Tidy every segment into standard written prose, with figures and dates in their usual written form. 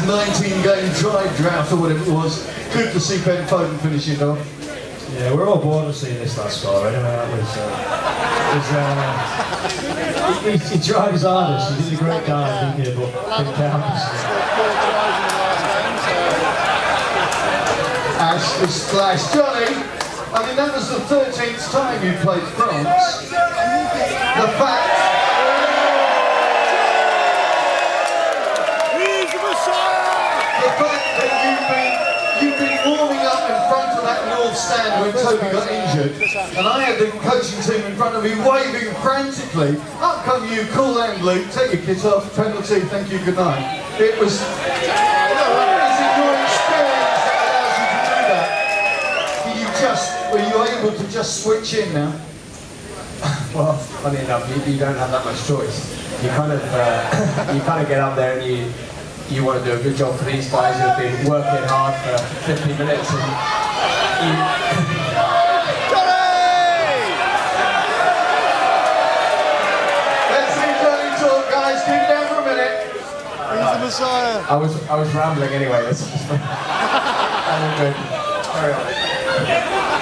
19-game dry drought or whatever it was. Good to see Ben Foden finishing off. Yeah, we're all bored of seeing this last score anyway, aren't we? He tried his hardest, he did a great dive, didn't he, but didn't count. Ash the splash. Johnny, I mean that was the 13th time you played France. The fact that you've been warming up in front of that North Stand when Toby got injured, and I had the coaching team in front of me waving frantically. Up come you, cool and Luke, take your kit off, penalty, thank you, good night. It was, is it your experience that allows you to do that? Were you able to just switch in now? Well, funny enough, you don't have that much choice. You kind of get up there and you want to do a good job for these guys who have been working hard for 50 minutes and Let's see Johnny talk, guys. Keep it down for a minute. He's the Messiah. I was rambling anyway. That's good. Carry on.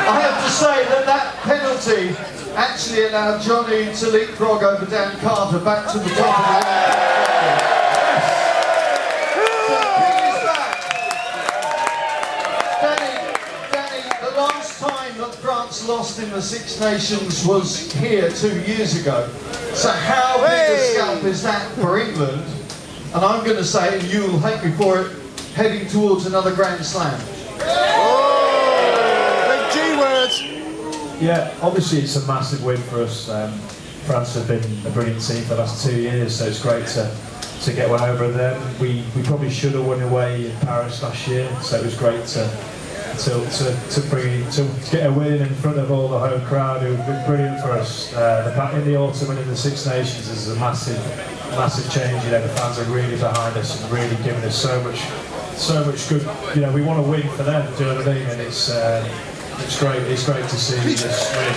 I have to say that penalty actually allowed Johnny to leapfrog over Dan Carter back to the top of the line. France lost in the Six Nations was here 2 years ago. So how big a scalp is that for England? And I'm going to say, and you'll hate me for it, heading towards another Grand Slam. Big G words. Yeah, obviously it's a massive win for us. France have been a brilliant team for the last 2 years, so it's great to get one over them. We probably should have won away in Paris last year, so it was great to get a win in front of all the home crowd who've been brilliant for us. In the autumn winning the Six Nations is a massive change. You know, the fans are really behind us and really giving us so much good. You know, we want to win for them. Do you know what I mean? And it's great. It's great to see this win.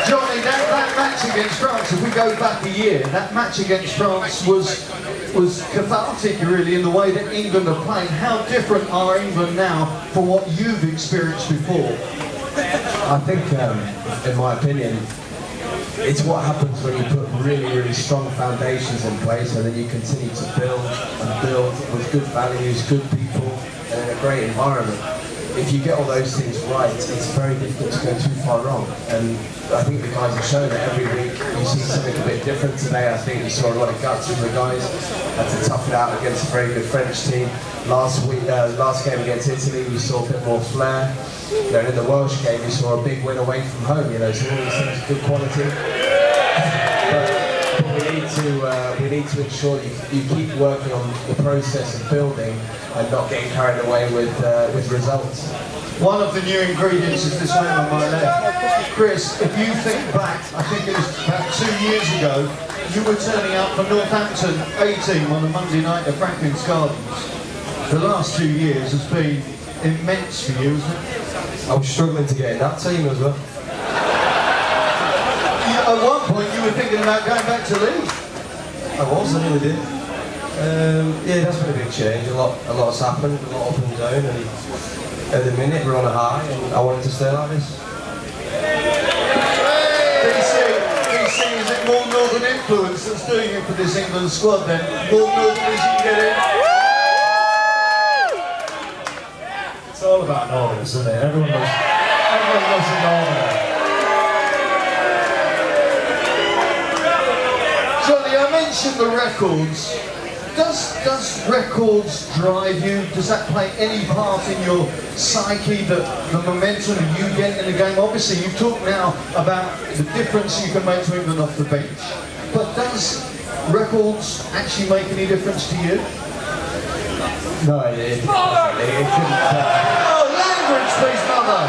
Johnny, that match against France, if we go back a year, that match against France was cathartic really in the way that England are playing. How different are England now from what you've experienced before? I think, in my opinion, it's what happens when you put really strong foundations in place and then you continue to build with good values, good people, and in a great environment. If you get all those things right, it's very difficult to go too far wrong. And I think the guys have shown that every week. You see something a bit different today. I think you saw a lot of guts from the guys. Had to tough it out against a very good French team. Last game against Italy, we saw a bit more flair. You know, in the Welsh game, we saw a big win away from home. You know, so all these things are good quality. But we need to ensure you keep working on the process of building and not getting carried away with results. One of the new ingredients is this man on my left. Chris, if you think back, I think it was about 2 years ago, you were turning out for Northampton A-team on a Monday night at Franklin's Gardens. The last 2 years has been immense for you, isn't it? I was struggling to get in that team as well. At one point you were thinking about going back to Leeds. I really did. Yeah, that's been a big change. A lot's happened, a lot up and down, and at the minute we're on a high, and I wanted to stay like this. DC, is it more Northern influence that's doing it for this England squad then? More Northerners you can get in? It's all about Northerners, isn't it? Everyone loves a Northerner. Johnny, I mentioned the records. Does records drive you? Does that play any part in your psyche, the momentum you get in the game? Obviously, you've talked now about the difference you can make to England off the bench, but does records actually make any difference to you? No, it couldn't. Oh, language, please, mother!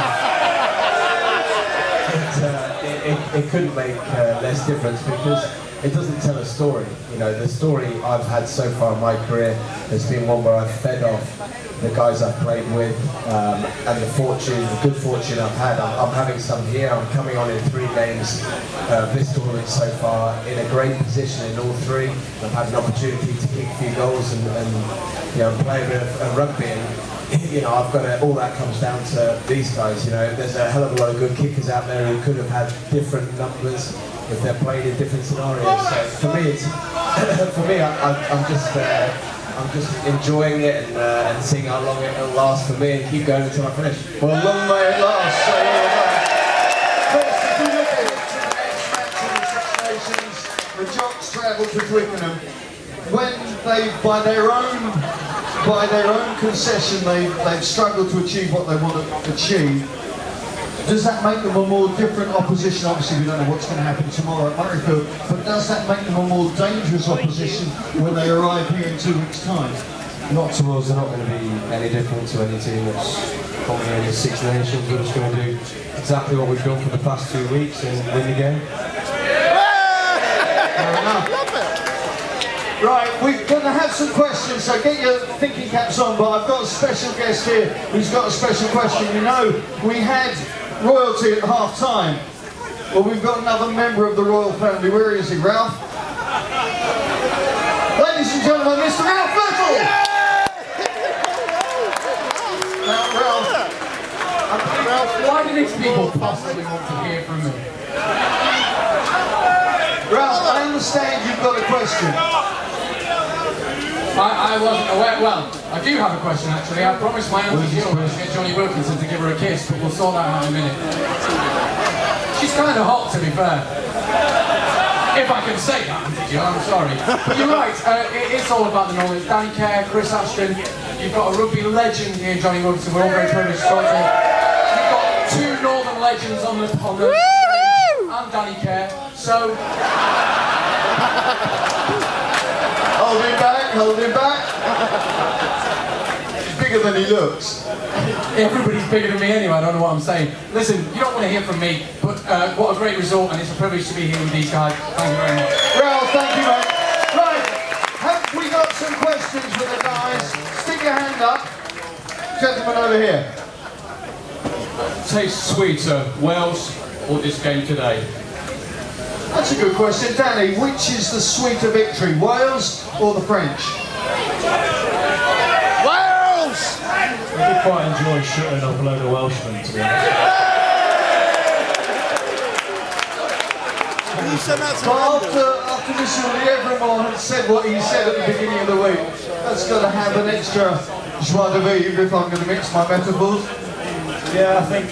It couldn't make less difference because it doesn't tell a story. You know, the story I've had so far in my career has been one where I've fed off the guys I've played with and the good fortune I've had. I'm having some here. I'm coming on in 3 games this tournament so far in a great position in all 3. I've had an opportunity to kick a few goals and play a bit of rugby, and I've got all that comes down to these guys. There's a hell of a lot of good kickers out there who could have had different numbers if they're played in different scenarios. So for me, I'm just enjoying it and seeing how long it'll last for me and keep going until I finish. Well, long may it last. So, first, if you look at it, the next match in the Six Nations, the Jocks travel to Twickenham. When they, by their own concession, they've struggled to achieve what they want to achieve. Does that make them a more different opposition? Obviously, we don't know what's going to happen tomorrow at Murrayfield, but does that make them a more dangerous opposition when they arrive here in 2 weeks' time? Not to us, they're not going to be any different to any team that's coming in the Six Nations. We're just going to do exactly what we've done for the past 2 weeks and win the game. Fair enough. Right, we're going to have some questions, so get your thinking caps on, but I've got a special guest here who's got a special question. We had royalty at half-time. Well, we've got another member of the royal family. Where is he, Ralf? Ladies and gentlemen, Mr. Ralf Little! Now, Ralf, why do these people possibly want to hear from me? Ralf, I understand you've got a question. I wasn't aware. Well, I do have a question actually. I promised my auntie Jill to get Johnny Wilkinson to give her a kiss, but we'll sort that out in a minute. She's kind of hot, to be fair. If I can say that, Auntie Jill, I'm sorry. But you're right, it's all about the knowledge. Danny Kerr, Chris Ashton, you've got a rugby legend here, Johnny Wilkinson. We're all very privileged to talk to you. You've got two Northern legends on the stage, and Danny Kerr, so... Hold him back. He's bigger than he looks. Everybody's bigger than me anyway, I don't know what I'm saying. Listen, you don't want to hear from me, but what a great result, and it's a privilege to be here with these guys. Thank you very much. Ralph, thank you, mate. Right, have we got some questions for the guys? Stick your hand up. Gentleman over here. Tastes sweeter, Wales or this game today? That's a good question. Danny, which is the sweeter victory, Wales or the French? Wales! I did quite enjoy shutting up a load of Welshmen, to be honest. Can you send that to But London? after Mr. Lièvremont had said what he said at the beginning of the week, that's got to have an extra joie de vivre if I'm going to mix my metaphors. Yeah, I think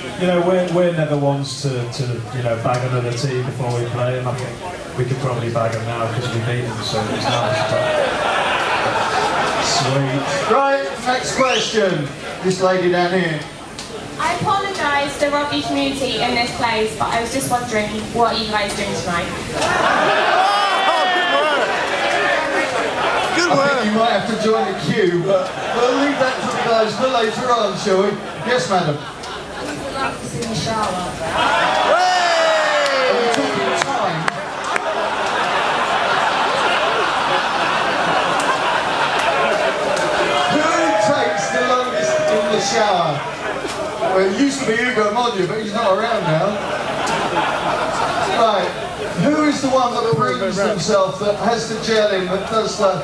we're never ones to bag another team before we play them. I think we could probably bag them now because we beat them, so it's nice. But sweet. Right, next question. This lady down here. I apologise to the rugby community in this place, but I was just wondering what you guys doing tonight. Good I work. think you might have to join the queue, but we'll leave that to the guys for later on, shall we? Yes, madam. In the shower. Are we talking time? Who takes the longest in the shower? Well, it used to be Hugo Mondier, but he's not around now. Right. Who is the one that proves himself, that has the gel in, that does the...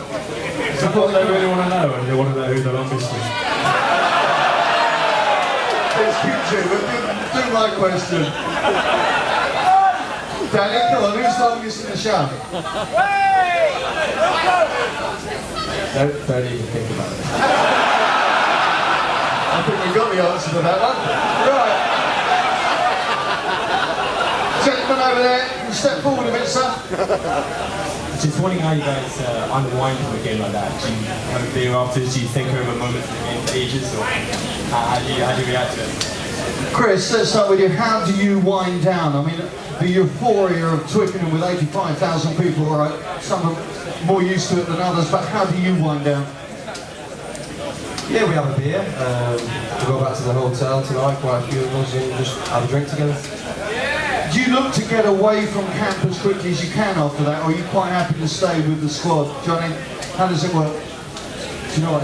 Is that what they really want to know? And they want to know who the longest is? It's cute, but do my question. Danny, come on, who's longest in the shower? Don't even think about it. I think we've got the answer to that one. Right. Gentleman over there, can you step forward a bit, sir? Just wondering how you guys unwind from a game like that. Do you have a beer afterwards? Do you think over moments in the game for ages, or how do you react to it? Chris, let's start with you. How do you wind down? I mean, the euphoria of Twickenham with 85,000 people, all right, some are more used to it than others, but how do you wind down? Yeah, we have a beer. We go back to the hotel tonight, quite a few of us, and just have a drink together. Do you look to get away from camp as quickly as you can after that, or are you quite happy to stay with the squad? Johnny, how does it work? Do you know what,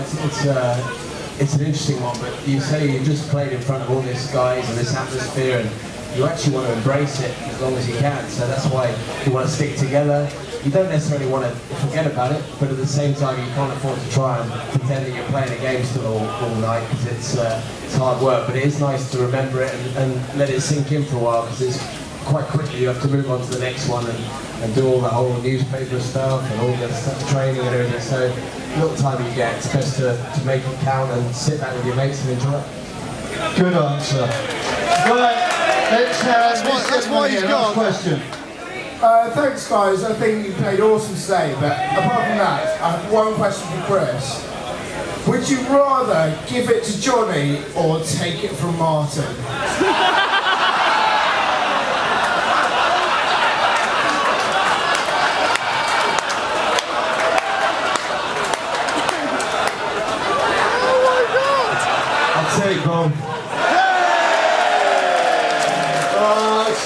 it's an interesting one, but you say you just played in front of all these guys and this atmosphere, and you actually want to embrace it as long as you can, so that's why you want to stick together. you don't necessarily want to forget about it, but at the same time you can't afford to try and pretend that you're playing a game still all night, because it's hard work. But it is nice to remember it and let it sink in for a while, because it's quite quickly you have to move on to the next one and do all the whole newspaper stuff and all the stuff, training and everything. So little time you get, it's best to make it count and sit back with your mates and enjoy it. Good answer. Right, let's have That's why he's gone. question. Thanks guys, I think you played awesome today, but apart from that, I have one question for Chris. Would you rather give it to Johnny or take it from Martin? I'll take both.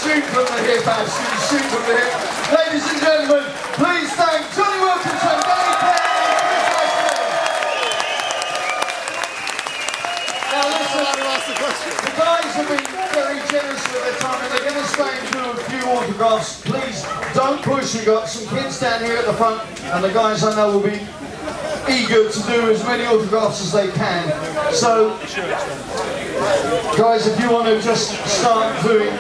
Shoot from the hip, Ashton, shoot from the hip. Ladies and gentlemen, please thank Johnny Wilkinson, Danny Kelly, and Chris Ashton. Now listen, the guys have been very generous with their time and they're going to stay and do a few autographs. Please don't push, we've got some kids down here at the front and the guys I know will be eager to do as many autographs as they can. So, guys, if you want to just start doing